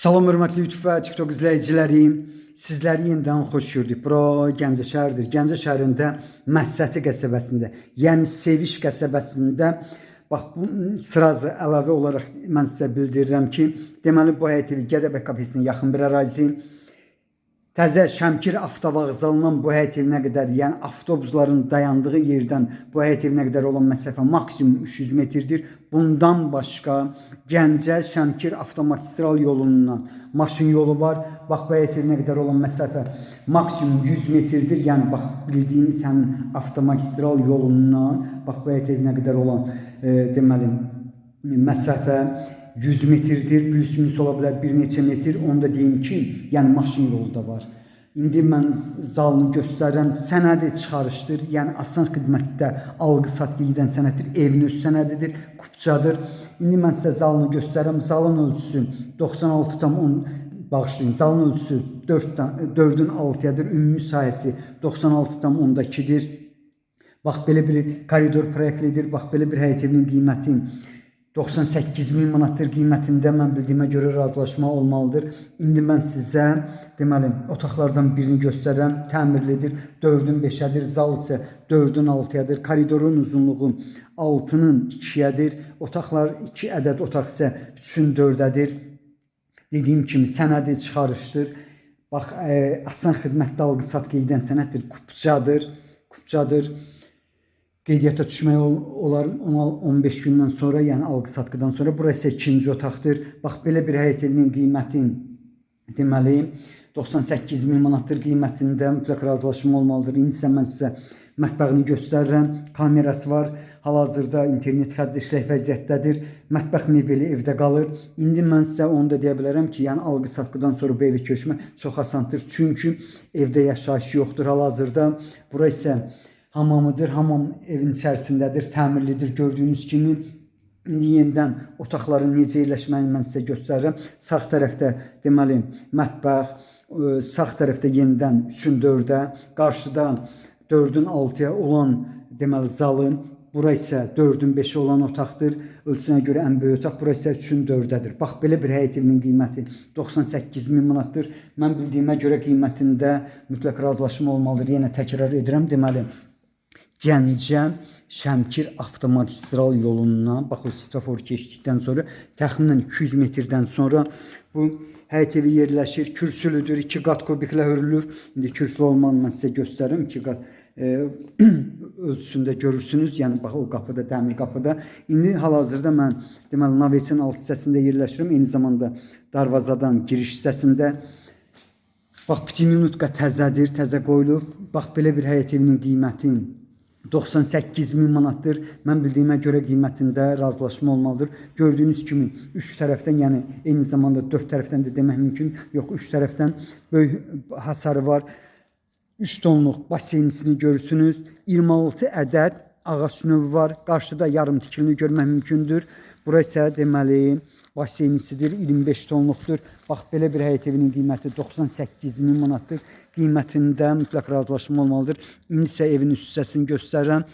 Salam hörmətli YouTube və TikTok izləyiciləri. Sizləri yenidən xoş gördük. Bura Gəncə şəhəridir. Gəncə şəhərində Məhsəti qəsəbəsində, yəni Seviş qəsəbəsində bax bu sırazı əlavə olaraq mən sizə bildirirəm ki, deməli bu həyət evi Gədəbəy kafesinə yaxın bir ərazi. Təzə Şəmkir avtovağzalından bu həyət evinə qədər, yəni avtobusların dayandığı yerdən bu həyət evinə qədər olan məsafə maksimum 300 metrdir. Bundan başqa Gəncə Şəmkir avtomagistral yolundan maşın yolu var. Bax bu həyət evinə qədər olan məsafə maksimum 100 metrdir. Yəni bax bildiyiniz həmin avtomagistral yolundan bax bu həyət evinə qədər olan deməli məsafə 100 metrdir, plus minus ola bilər bir neçə metr. Onu da deyim ki, yəni maşın yolu da var. İndi mən zalını göstərirəm. Sənədi çıxarışdır. Yəni asan xidmətdə alqı-satqı gedən sənəddir. Evin öz sənədidir, kupçadır. İndi mən sizə zalını göstərirəm. Zalın ölçüsü 96,10 bağışlayın. Zalın ölçüsü 4-ün 6-yadır. Ümumi sahəsi 96,2-dir. Bax belə bir koridor proyektlidir. Bax belə bir həyət evinin qiyməti 98.000 manatdır qiymətində. Mən bildiyimə görə razılaşma olmalıdır. İndi mən sizə deməli otaqlardan birini göstərirəm. Təmirlidir. 4-ün 5-ədir. Zal isə 4-ün 6-yadır. Koridorun uzunluğu 6-nın 2-yədir. Otaqlar 2 ədəd otaq isə 3-ün 4-ədir. Dediyim kimi sənədi çıxarışdır. Bax asan xidmətdə alqı-satqı edən sənəddir. Kupçadır. Qeydiyyata düşmək olar 10-15 gündən sonra, yəni alqı-satqıdan sonra. Burası ikinci otaqdır. Bax belə bir həyət evinin qiyməti deməli 98.000 manatdır qiymətində. Mütləq razılaşma olmalıdır. İndi isə mən sizə mətbəxini göstərirəm. Kamerası var. Hal-hazırda internet xətti işlək vəziyyətdədir. Mətbəx mebeli evdə qalır. İndi mən sizə onu da deyə bilərəm ki, yəni alqı-satqıdan sonra bu evə köçmək çox asandır. Çünki evdə yaşayış yoxdur hal-hazırda. Bura isə hamamıdır. Hamam evin içərisindədir, təmirlidir. Gördüyünüz kimi indi yenidən otaqların necə yerləşməyini mən sizə göstərirəm. Sağ tərəfdə deməli mətbəx, sağ tərəfdə yenidən 3-ün 4-ə, qarşıda 4-ün 6-ya olan deməli zalın, bura isə 4-ün 5-ə olan otaqdır. Ölçüsünə görə ən böyük otaq, bura isə 3-ün 4-dədir. Bax belə bir həyət evinin qiyməti 98.000 manatdır. Mən bildiyimə görə qiymətində mütləq razılaşma olmalıdır. Yenə təkrar edirəm, deməli Gəncə Şəmkir avtomagistral yolundan, bax o svetoforu keçdikdən sonra təxminən 200 metrdən sonra bu həyət evi yerləşir. Kürsülüdür, 2 qat kubiklə hörülür. İndi kürsülü olmanı mən sizə göstərim. 2 qat ölçüsündə görürsünüz. Yəni bax o qapıda, dəmir qapıda. İndi hal-hazırda mən deməli navesin alt hissəsində yerləşirəm. Eyni zamanda darvazadan giriş hissəsində. Bax bütün minutka təzədir, təzə qoyulub. Bax belə bir həyət evinin qiyməti 98.000 manatdır. Mən bildiyimə görə qiymətində razılaşma olmalıdır. Gördüyünüz kimi 3 tərəfdən, yəni eyni zamanda 4 tərəfdən də demək mümkün. Yox, 3 tərəfdən böyük hasarı var. 3 tonluq baseyinisini görürsünüz. 26 ədəd ağac növü var. Qarşıda yarım tikilini görmək mümkündür. Bura isə deməli baseyinisidir, 25 tonluqdur. Bax belə bir həyət evinin qiyməti 98.000 manatdır. Qiymətində mütləq razılaşma olmalıdır. İndi isə evin üst hissəsini göstərirəm.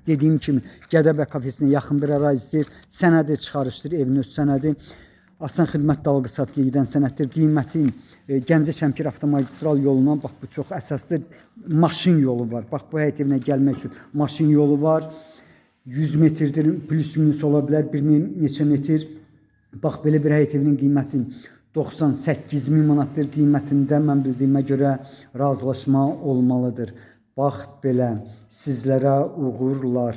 Dediyim kimi Gədəbəy kafesinə yaxın bir ərazidir. Sənədi çıxarışdır, evin öz sənədi. Asan xidmətdə alqı-satqı gedən sənəddir. Qiymətin Gəncə Şəmkir avtomagistral yolundan, bax bu çox əsasdır. Maşın yolu var. Bax bu həyət evinə gəlmək üçün maşın yolu var. 100 metrdir, plus minus ola bilər bir neçə metr. Bax belə bir həyət evinin qiyməti 98.000 manatdır. Qiymətində mən bildiyimə görə razılaşma olmalıdır. Bax belə sizlərə uğurlar.